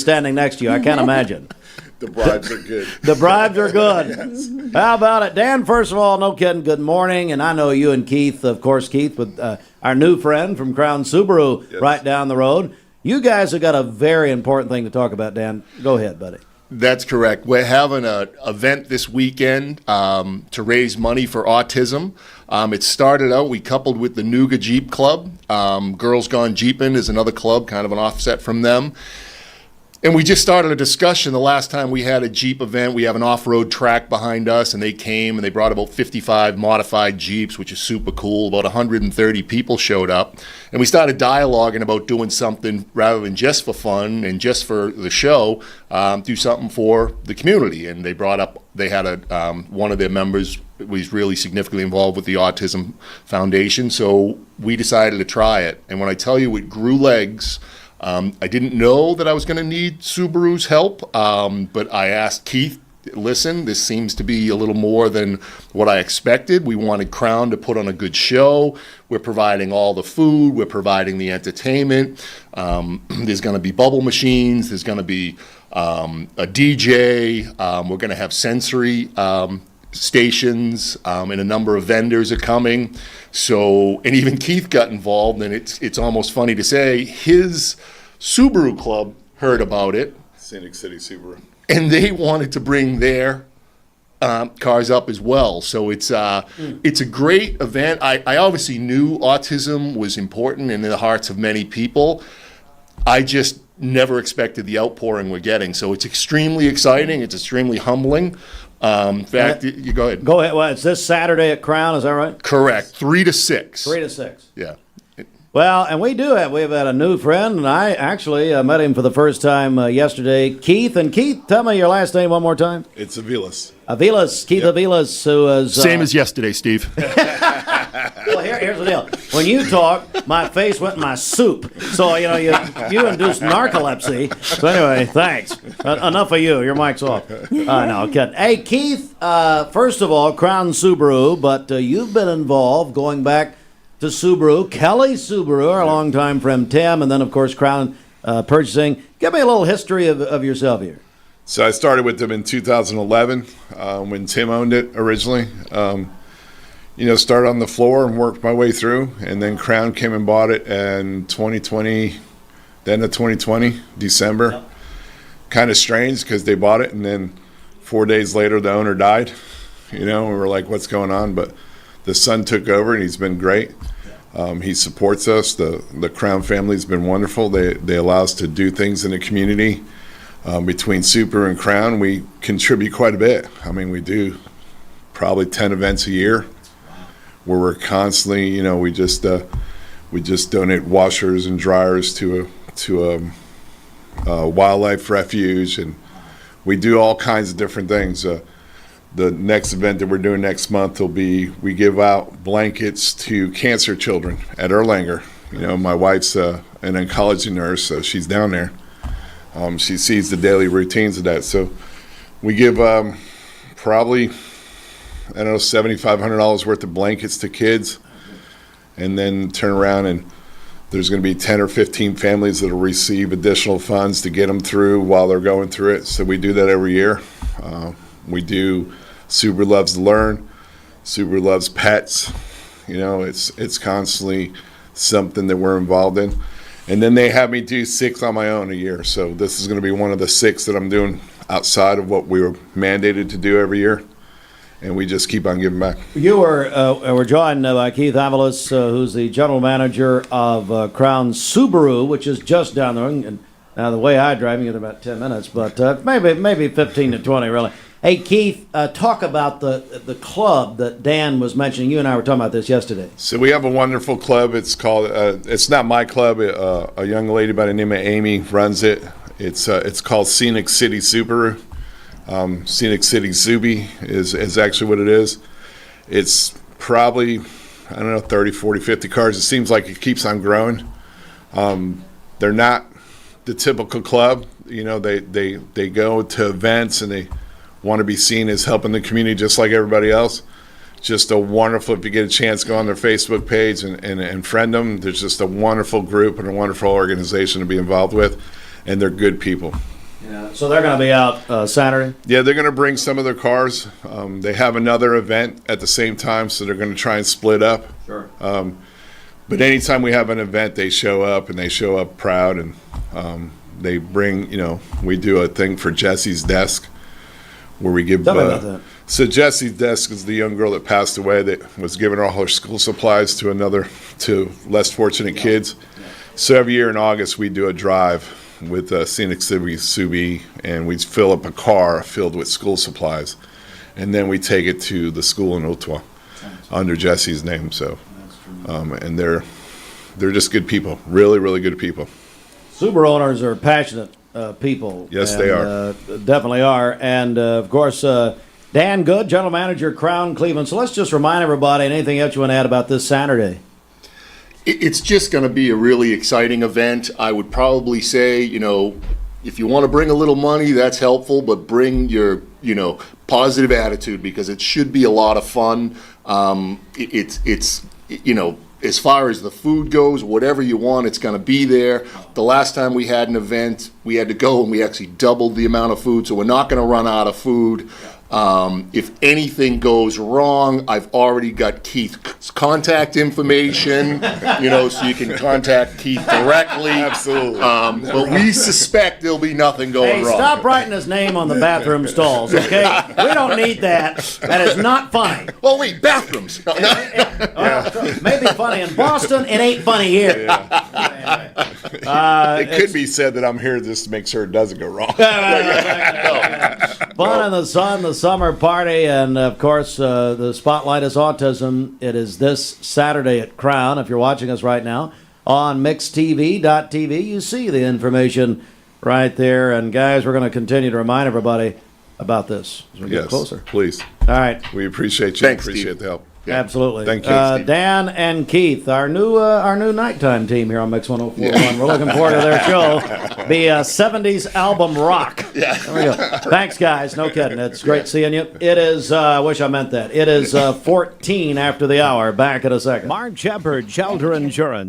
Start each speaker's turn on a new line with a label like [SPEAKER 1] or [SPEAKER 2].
[SPEAKER 1] standing next to you. I can't imagine.
[SPEAKER 2] The bribes are good.
[SPEAKER 1] The bribes are good.
[SPEAKER 2] Yes.
[SPEAKER 1] How about it? Dan, first of all, no kidding, good morning. And I know you and Keith, of course, Keith, with our new friend from Crown Subaru right down the road. You guys have got a very important thing to talk about, Dan. Go ahead, buddy.
[SPEAKER 2] That's correct. We're having an event this weekend to raise money for autism. It started out, we coupled with the Nuga Jeep Club. Girls Gone Jeepin' is another club, kind of an offset from them. And we just started a discussion the last time we had a Jeep event. We have an off-road track behind us, and they came and they brought about 55 modified Jeeps, which is super cool. About 130 people showed up. And we started dialoguing about doing something rather than just for fun and just for the show, do something for the community. And they brought up, they had one of their members was really significantly involved with the Autism Foundation, so we decided to try it. And when I tell you it grew legs, I didn't know that I was going to need Subaru's help, but I asked Keith, listen, this seems to be a little more than what I expected. We wanted Crown to put on a good show. We're providing all the food. We're providing the entertainment. There's going to be bubble machines. There's going to be a DJ. We're going to have sensory stations, and a number of vendors are coming. So, and even Keith got involved, and it's almost funny to say his Subaru club heard about it.
[SPEAKER 3] Scenic City Subaru.
[SPEAKER 2] And they wanted to bring their cars up as well. So it's a great event. I obviously knew autism was important in the hearts of many people. I just never expected the outpouring we're getting. So it's extremely exciting. It's extremely humbling. In fact, you go ahead.
[SPEAKER 1] Go ahead. Well, it's this Saturday at Crown, is that right?
[SPEAKER 2] Correct. 3 to 6.
[SPEAKER 1] 3 to 6.
[SPEAKER 2] Yeah.
[SPEAKER 1] Well, and we've had a new friend, and I actually met him for the first time yesterday. Keith, and Keith, tell me your last name one more time.
[SPEAKER 3] It's Avilas.
[SPEAKER 1] Avilas, Keith Avilas, who is...
[SPEAKER 2] Same as yesterday, Steve.
[SPEAKER 1] Well, here's the deal. When you talk, my face went in my soup. So, you induced narcolepsy. So anyway, thanks. Enough of you. Your mic's off. No, kidding. Hey, Keith, first of all, Crown Subaru, but you've been involved going back to Subaru. Kelly Subaru, our longtime friend Tim, and then, of course, Crown Purchasing. Give me a little history of yourself here.
[SPEAKER 3] So I started with them in 2011 when Tim owned it originally. Started on the floor and worked my way through, and then Crown came and bought it in 2020, the end of 2020, December. Yep. Kind of strange because they bought it, and then 4 days later the owner died. We were like, what's going on? But the son took over, and he's been great. He supports us. The Crown family's been wonderful. They allow us to do things in the community. Between Super and Crown, we contribute quite a bit. I mean, we do probably 10 events a year where we're constantly, we just donate washers and dryers to a wildlife refuge, and we do all kinds of different things. The next event that we're doing next month will be, we give out blankets to cancer children at Erlanger. My wife's an oncology nurse, so she's down there. She sees the daily routines of that. So we give probably, $7,500 worth of blankets to kids, and then turn around and there's going to be 10 or 15 families that will receive additional funds to get them through while they're going through it. So we do that every year. We do Subaru Loves to Learn, Subaru Loves Pets. It's constantly something that we're involved in. And then they have me do 6 on my own a year. So this is going to be one of the 6 that I'm doing outside of what we were mandated to do every year. And we just keep on giving back. You
[SPEAKER 1] were joined by Keith Avilas, who's the general manager of Crown Subaru, which is just down the road. And now the way I drive, you get about 10 minutes, but maybe 15 to 20, really. Hey, Keith, talk about the club that Dan was mentioning. You and I were talking about this yesterday.
[SPEAKER 3] So we have a wonderful club. It's called, it's not my club. A young lady by the name of Amy runs it. It's called Scenic City Subaru. Scenic City Zuby is actually what it is. It's probably, 30, 40, 50 cars. It seems like it keeps on growing. They're not the typical club. They go to events and they want to be seen as helping the community just like everybody else. Just a wonderful, if you get a chance, go on their Facebook page and friend them. There's just a wonderful group and a wonderful organization to be involved with. and they're good people.
[SPEAKER 1] Yeah. So they're going to be out Saturday?
[SPEAKER 3] Yeah, they're going to bring some of their cars. They have another event at the same time, so they're going to try and split up.
[SPEAKER 1] Sure.
[SPEAKER 3] But anytime we have an event, they show up, and they show up proud, and they bring, we do a thing for Jesse's Desk where we give.
[SPEAKER 1] Tell me about that.
[SPEAKER 3] So Jesse's Desk is the young girl that passed away that was giving all her school supplies to less fortunate kids. Yeah. So every year in August, we do a drive with Scenic City Subi, and we fill up a car filled with school supplies, and then we take it to the school in Ottawa under Jesse's name. So, and they're just good people, really, really good people.
[SPEAKER 1] Subaru owners are passionate people.
[SPEAKER 3] Yes, they are.
[SPEAKER 1] Definitely are. And, of course, Dan Good, General Manager, Crown Cleveland. So let's just remind everybody, anything else you want to add about this Saturday?
[SPEAKER 2] It's just going to be a really exciting event. I would probably say, if you want to bring a little money, that's helpful, but bring your, positive attitude, because it should be a lot of fun. As far as the food goes, whatever you want, it's going to be there. The last time we had an event, we had to go and we actually doubled the amount of food, so we're not going to run out of food. If anything goes wrong, I've already got Keith's contact information, so you can contact Keith directly.
[SPEAKER 3] Absolutely.
[SPEAKER 2] But we suspect there'll be nothing going wrong.
[SPEAKER 1] Stop writing his name on the bathroom stalls, okay? We don't need that. That is not funny.
[SPEAKER 2] Well, wait, bathrooms.
[SPEAKER 1] Maybe funny in Boston, it ain't funny here.
[SPEAKER 3] Yeah. It could be said that I'm here just to make sure it doesn't go wrong.
[SPEAKER 1] Fun in the sun, the summer party, and of course, the spotlight is autism. It is this Saturday at Crown. If you're watching us right now on mixtv.tv, you see the information right there. And guys, we're going to continue to remind everybody about this as we get closer.
[SPEAKER 3] Please.
[SPEAKER 1] All right.
[SPEAKER 3] We appreciate you.
[SPEAKER 2] Thanks,
[SPEAKER 3] appreciate
[SPEAKER 2] Steve.
[SPEAKER 3] the help.
[SPEAKER 2] Yeah.
[SPEAKER 1] Absolutely.
[SPEAKER 3] Thank you, Steve.
[SPEAKER 1] Dan and Keith, our new nighttime team here on Mix 104.1. We're looking forward to their show. Be a 70s album rock. Yeah. There we go. Thanks, guys. No kidding. It's great seeing you. It is, I wish I meant that. It is 14 after the hour. Back in a second.
[SPEAKER 4] Mark Shepard, Shelter Insurance.